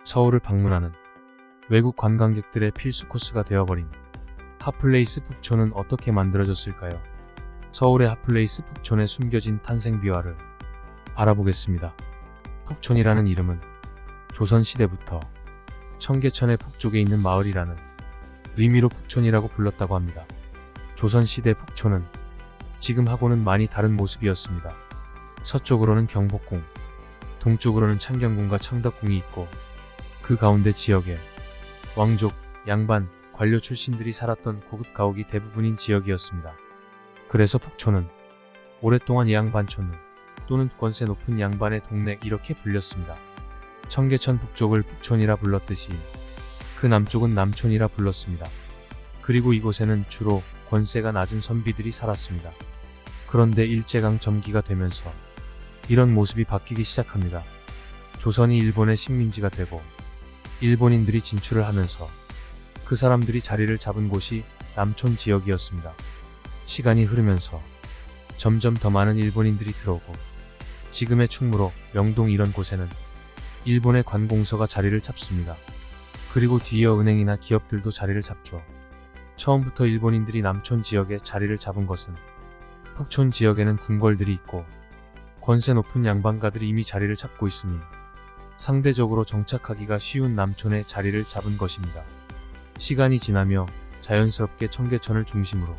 서울을 방문하는 외국 관광객들의 필수 코스가 되어버린 핫플레이스 북촌은 어떻게 만들어졌을까요? 서울의 핫플레이스 북촌에 숨겨진 탄생 비화를 알아보겠습니다. 북촌이라는 이름은 조선시대부터 청계천의 북쪽에 있는 마을이라는 의미로 북촌이라고 불렀다고 합니다. 조선시대 북촌은 지금하고는 많이 다른 모습이었습니다. 서쪽으로는 경복궁, 동쪽으로는 창경궁과 창덕궁이 있고 그 가운데 지역에 왕족, 양반, 관료 출신들이 살았던 고급 가옥이 대부분인 지역이었습니다. 그래서 북촌은 오랫동안 양반촌 또는 권세 높은 양반의 동네 이렇게 불렸습니다. 청계천 북쪽을 북촌이라 불렀듯이 그 남쪽은 남촌이라 불렀습니다. 그리고 이곳에는 주로 권세가 낮은 선비들이 살았습니다. 그런데 일제강 점기가 되면서 이런 모습이 바뀌기 시작합니다. 조선이 일본의 식민지가 되고 일본인들이 진출을 하면서 그 사람들이 자리를 잡은 곳이 남촌 지역이었습니다. 시간이 흐르면서 점점 더 많은 일본인들이 들어오고 지금의 충무로, 명동 이런 곳에는 일본의 관공서가 자리를 잡습니다. 그리고 뒤이어 은행이나 기업들도 자리를 잡죠. 처음부터 일본인들이 남촌 지역에 자리를 잡은 것은 북촌 지역에는 궁궐들이 있고 권세 높은 양반가들이 이미 자리를 잡고 있으니 상대적으로 정착하기가 쉬운 남촌에 자리를 잡은 것입니다. 시간이 지나며 자연스럽게 청계천을 중심으로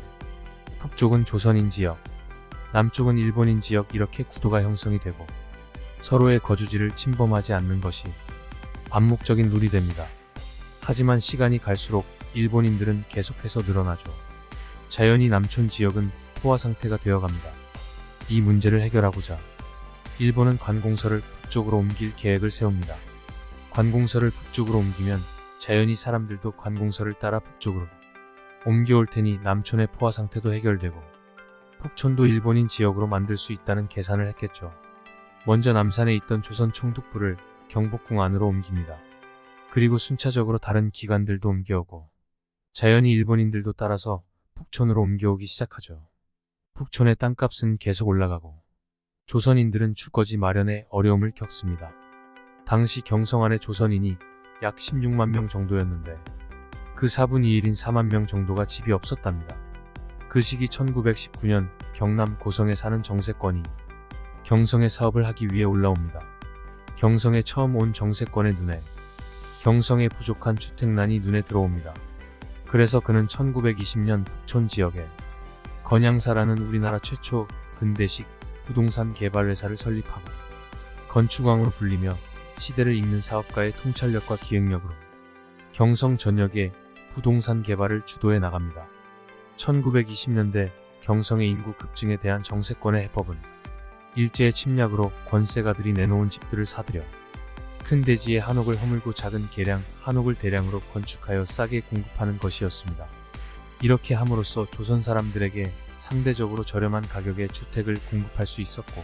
북쪽은 조선인 지역, 남쪽은 일본인 지역 이렇게 구도가 형성이 되고 서로의 거주지를 침범하지 않는 것이 암묵적인 룰이 됩니다. 하지만 시간이 갈수록 일본인들은 계속해서 늘어나죠. 자연히 남촌 지역은 포화 상태가 되어갑니다. 이 문제를 해결하고자 일본은 관공서를 북쪽으로 옮길 계획을 세웁니다. 관공서를 북쪽으로 옮기면 자연히 사람들도 관공서를 따라 북쪽으로 옮겨올 테니 남촌의 포화 상태도 해결되고 북촌도 일본인 지역으로 만들 수 있다는 계산을 했겠죠. 먼저 남산에 있던 조선 총독부를 경복궁 안으로 옮깁니다. 그리고 순차적으로 다른 기관들도 옮겨오고 자연히 일본인들도 따라서 북촌으로 옮겨오기 시작하죠. 북촌의 땅값은 계속 올라가고 조선인들은 주거지 마련에 어려움을 겪습니다. 당시 경성 안의 조선인이 약 16만 명 정도였는데 그 4분의 1인 4만 명 정도가 집이 없었답니다. 그 시기 1919년 경남 고성에 사는 정세권이 경성에 사업을 하기 위해 올라옵니다. 경성에 처음 온 정세권의 눈에 경성의 부족한 주택난이 눈에 들어옵니다. 그래서 그는 1920년 북촌 지역에 건양사라는 우리나라 최초 근대식 부동산 개발 회사를 설립하고 건축왕으로 불리며 시대를 읽는 사업가의 통찰력과 기획력으로 경성 전역의 부동산 개발을 주도해 나갑니다. 1920년대 경성의 인구 급증에 대한 정세권의 해법은 일제의 침략으로 권세가들이 내놓은 집들을 사들여 큰 대지에 한옥을 허물고 작은 계량 한옥을 대량으로 건축하여 싸게 공급하는 것이었습니다. 이렇게 함으로써 조선 사람들에게 상대적으로 저렴한 가격에 주택을 공급할 수 있었고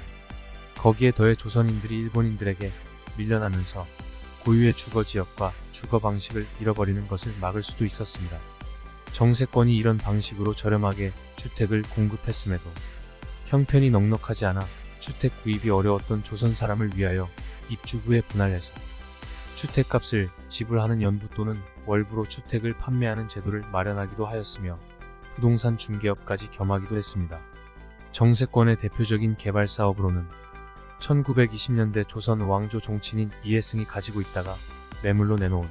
거기에 더해 조선인들이 일본인들에게 밀려나면서 고유의 주거지역과 주거방식을 잃어버리는 것을 막을 수도 있었습니다. 정세권이 이런 방식으로 저렴하게 주택을 공급했음에도 형편이 넉넉하지 않아 주택 구입이 어려웠던 조선 사람을 위하여 입주 후에 분할해서 주택값을 지불하는 연부 또는 월부로 주택을 판매하는 제도를 마련하기도 하였으며 부동산 중개업까지 겸하기도 했습니다. 정세권의 대표적인 개발 사업으로는 1920년대 조선 왕조 종친인 이해승이 가지고 있다가 매물로 내놓은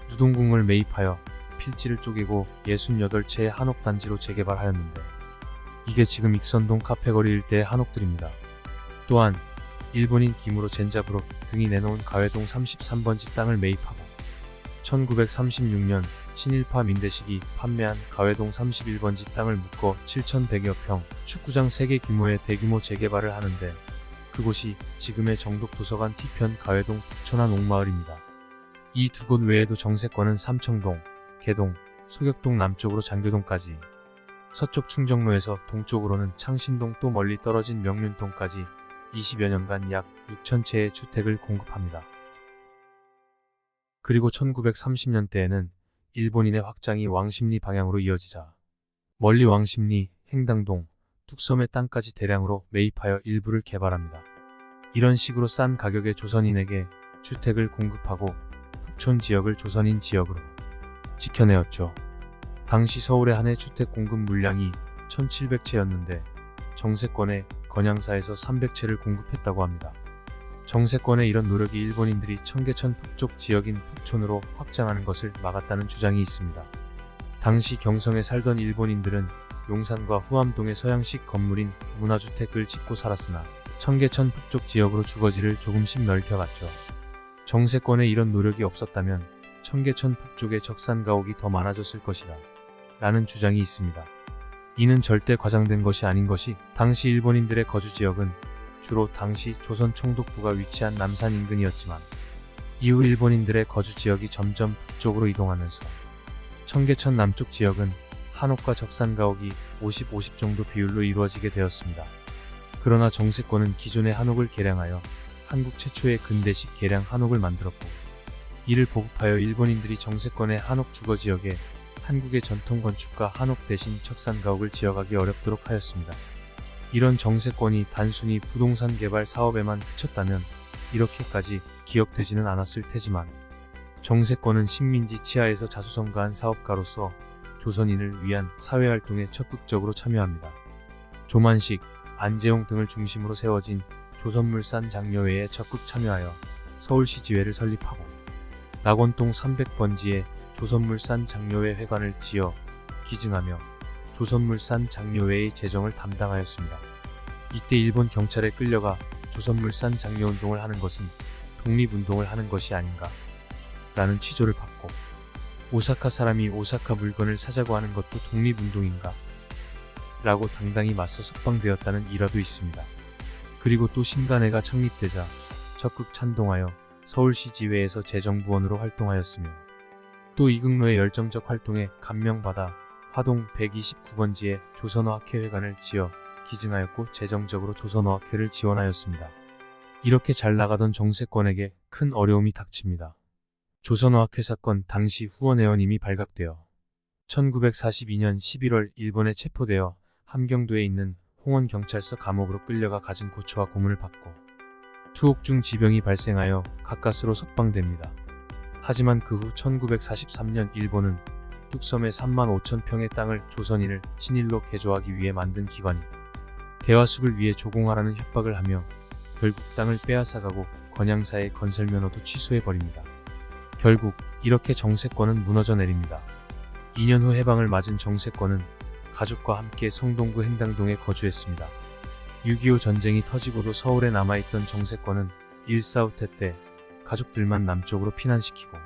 누동궁을 매입하여 필지를 쪼개고 68채의 한옥단지로 재개발하였는데 이게 지금 익선동 카페거리 일대의 한옥들입니다. 또한 일본인 기무로 젠자부록 등이 내놓은 가회동 33번지 땅을 매입하고 1936년 친일파 민대식이 판매한 가회동 31번지 땅을 묶어 7,100여 평 축구장 3개 규모의 대규모 재개발을 하는데 그곳이 지금의 정독도서관 뒤편 가회동 북촌한 옥마을입니다. 이 두 곳 외에도 정세권은 삼청동, 개동, 소격동 남쪽으로 장교동까지 서쪽 충정로에서 동쪽으로는 창신동 또 멀리 떨어진 명륜동까지 20여 년간 약 6,000채의 주택을 공급합니다. 그리고 1930년대에는 일본인의 확장이 왕십리 방향으로 이어지자 멀리 왕십리, 행당동, 뚝섬의 땅까지 대량으로 매입하여 일부를 개발합니다. 이런 식으로 싼 가격에 조선인에게 주택을 공급하고 북촌 지역을 조선인 지역으로 지켜내었죠. 당시 서울의 한 해 주택 공급 물량이 1700채였는데 정세권의 건양사에서 300채를 공급했다고 합니다. 정세권의 이런 노력이 일본인들이 청계천 북쪽 지역인 북촌으로 확장하는 것을 막았다는 주장이 있습니다. 당시 경성에 살던 일본인들은 용산과 후암동의 서양식 건물인 문화주택을 짓고 살았으나 청계천 북쪽 지역으로 주거지를 조금씩 넓혀갔죠. 정세권의 이런 노력이 없었다면 청계천 북쪽에 적산가옥이 더 많아졌을 것이다 라는 주장이 있습니다. 이는 절대 과장된 것이 아닌 것이, 당시 일본인들의 거주지역은 주로 당시 조선 총독부가 위치한 남산 인근이었지만 이후 일본인들의 거주지역이 점점 북쪽으로 이동하면서 청계천 남쪽 지역은 한옥과 적산가옥이 50-50 정도 비율로 이루어지게 되었습니다. 그러나 정세권은 기존의 한옥을 개량하여 한국 최초의 근대식 개량 한옥을 만들었고, 이를 보급하여 일본인들이 정세권의 한옥 주거지역에 한국의 전통 건축과 한옥 대신 적산가옥을 지어가기 어렵도록 하였습니다. 이런 정세권이 단순히 부동산 개발 사업에만 그쳤다면 이렇게까지 기억되지는 않았을 테지만, 정세권은 식민지 치하에서 자수성가한 사업가로서 조선인을 위한 사회활동에 적극적으로 참여합니다. 조만식, 안재홍 등을 중심으로 세워진 조선물산 장려회에 적극 참여하여 서울시 지회를 설립하고 낙원동 300번지에 조선물산 장려회 회관을 지어 기증하며 조선물산 장려회의 재정을 담당하였습니다. 이때 일본 경찰에 끌려가 조선물산 장려운동을 하는 것은 독립운동을 하는 것이 아닌가 라는 취조를 받고, 오사카 사람이 오사카 물건을 사자고 하는 것도 독립운동인가 라고 당당히 맞서 석방되었다는 일화도 있습니다. 그리고 또 신간회가 창립되자 적극 찬동하여 서울시 지회에서 재정부원으로 활동하였으며, 또 이극로의 열정적 활동에 감명받아 화동 129번지에 조선어학회회관을 지어 기증하였고 재정적으로 조선어학회를 지원하였습니다. 이렇게 잘 나가던 정세권에게 큰 어려움이 닥칩니다. 조선어학회 사건 당시 후원회원임이 발각되어 1942년 11월 일본에 체포되어 함경도에 있는 홍원경찰서 감옥으로 끌려가 갖은 고초와 고문을 받고 투옥 중 지병이 발생하여 가까스로 석방됩니다. 하지만 그 후 1943년 일본은 뚝섬의 35,000평의 땅을 조선인을 친일로 개조하기 위해 만든 기관이 대화숙을 위해 조공하라는 협박을 하며 결국 땅을 빼앗아가고 건양사의 건설 면허도 취소해버립니다. 결국 이렇게 정세권은 무너져 내립니다. 2년 후 해방을 맞은 정세권은 가족과 함께 성동구 행당동에 거주했습니다. 6.25 전쟁이 터지고도 서울에 남아있던 정세권은 1.4후 때 가족들만 남쪽으로 피난시키고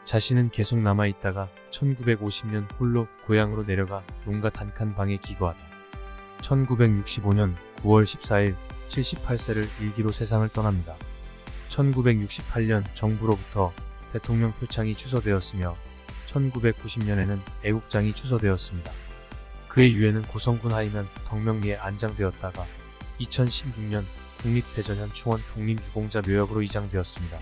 자신은 계속 남아있다가 1950년 홀로 고향으로 내려가 농가 단칸방에 기거하다 1965년 9월 14일 78세를 일기로 세상을 떠납니다. 1968년 정부로부터 대통령 표창이 취소되었으며 1990년에는 애국장이 취소되었습니다. 그의 유해는 고성군 하이면 덕명리에 안장되었다가 2016년 국립대전현 충원 독립유공자 묘역으로 이장되었습니다.